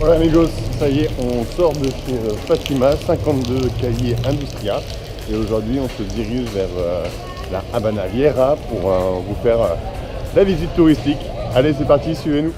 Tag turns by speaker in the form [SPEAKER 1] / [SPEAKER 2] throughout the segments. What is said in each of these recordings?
[SPEAKER 1] Voilà amigos, ça y est, on sort de chez Fatima, 52 Calle Industria. Et aujourd'hui, on se dirige vers la Habana Vieja pour vous faire la visite touristique. Allez, c'est parti, suivez-nous.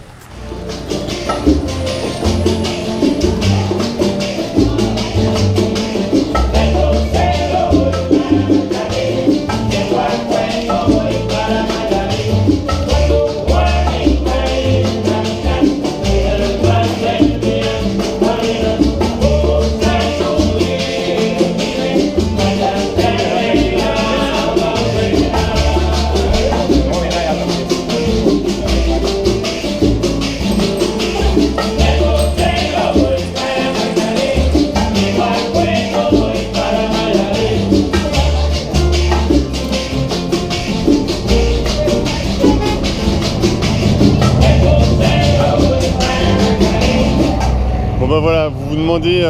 [SPEAKER 1] Bon bah voilà, vous vous demandez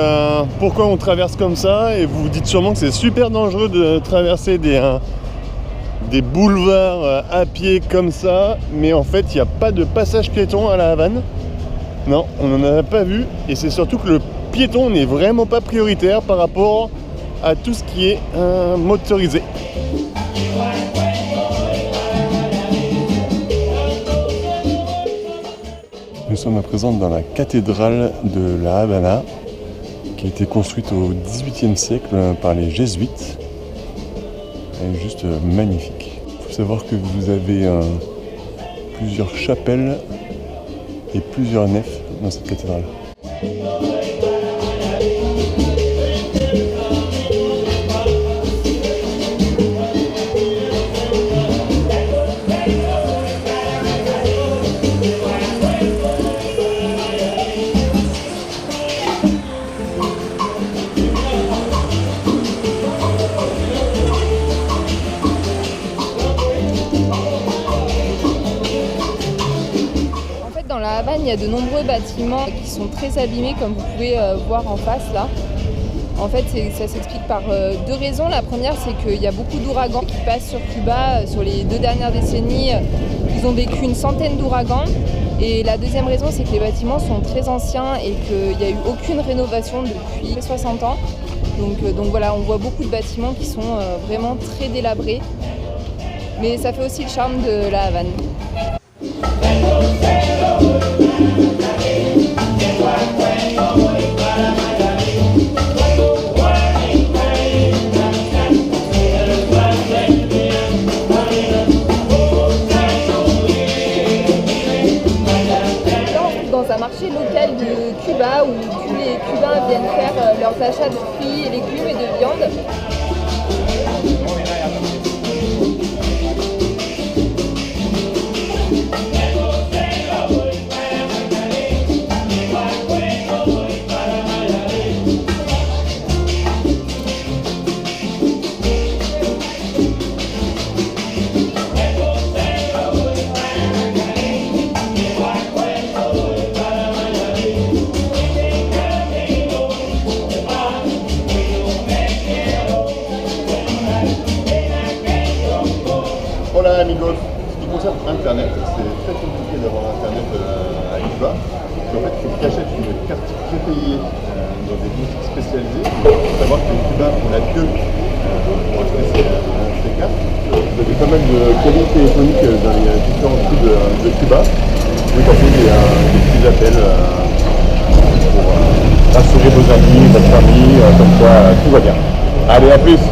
[SPEAKER 1] pourquoi on traverse comme ça et vous vous dites sûrement que c'est super dangereux de traverser des boulevards à pied comme ça, mais en fait il n'y a pas de passage piéton à la Havane. Non, on n'en a pas vu, et c'est surtout que le piéton n'est vraiment pas prioritaire par rapport à tout ce qui est motorisé. Nous sommes à présent dans la cathédrale de la Habana, qui a été construite au XVIIIe siècle par les jésuites. Elle est juste magnifique. Il faut savoir que vous avez plusieurs chapelles et plusieurs nefs dans cette cathédrale.
[SPEAKER 2] Dans la Havane, il y a de nombreux bâtiments qui sont très abîmés, comme vous pouvez voir en face là. En fait, ça s'explique par deux raisons. La première, c'est qu'il y a beaucoup d'ouragans qui passent sur Cuba. Sur les 2 dernières décennies, ils ont vécu une centaine d'ouragans. Et la deuxième raison, c'est que les bâtiments sont très anciens et qu'il n'y a eu aucune rénovation depuis 60 ans. Donc voilà, on voit beaucoup de bâtiments qui sont vraiment très délabrés. Mais ça fait aussi le charme de la Havane. Dans un marché local de Cuba où tous les Cubains viennent faire leurs achats de fruits et légumes et de viande.
[SPEAKER 1] Voilà amigos, ce qui concerne Internet, c'est très compliqué d'avoir Internet à Cuba. En fait, il faut qu'ils achètent une carte prépayée dans des boutiques spécialisées. Il faut savoir que les Cubains ont la queue pour acheter ces cartes. Vous avez pas mal de cabines téléphoniques dans les différents trous de Cuba. Vous pouvez passer des petits appels pour rassurer vos amis, votre famille, comme quoi tout va bien. Allez, à plus!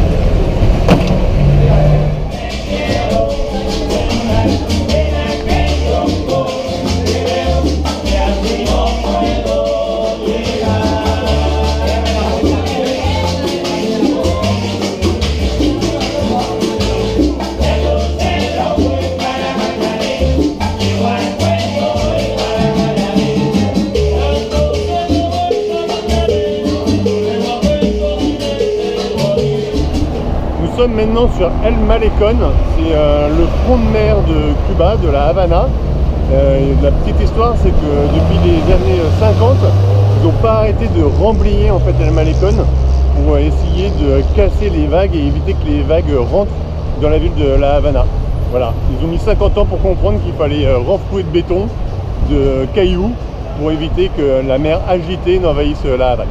[SPEAKER 1] Nous sommes maintenant sur El Malecón, c'est le front de mer de Cuba, de la Havana. La petite histoire, c'est que depuis les années 50, ils n'ont pas arrêté de remblayer en fait El Malecón pour essayer de casser les vagues et éviter que les vagues rentrent dans la ville de la Havana. Voilà, ils ont mis 50 ans pour comprendre qu'il fallait renflouer de béton, de cailloux pour éviter que la mer agitée n'envahisse la Havane.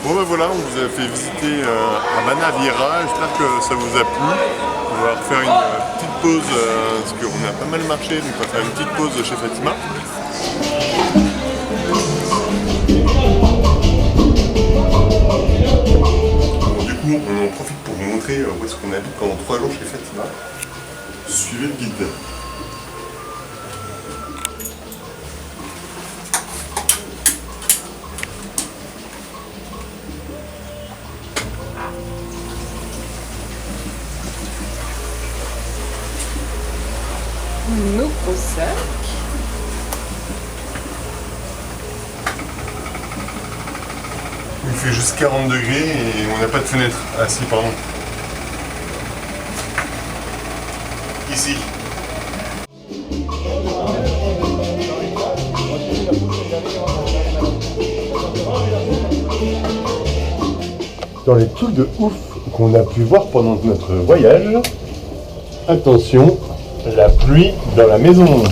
[SPEAKER 1] Bon ben voilà, on vous a fait visiter Havana Vieira, j'espère que ça vous a plu. On va refaire une petite pause parce qu'on a pas mal marché, donc on va faire une petite pause chez Fatima. Bon, du coup, on en profite pour vous montrer où est-ce qu'on habite pendant 3 jours chez Fatima. Suivez le guide.
[SPEAKER 2] Nos gros sacs.
[SPEAKER 1] Il fait juste 40 degrés et on n'a pas de fenêtre. Ah si, pardon. Ici. Dans les trucs de ouf qu'on a pu voir pendant notre voyage, attention, la pluie dans la maison.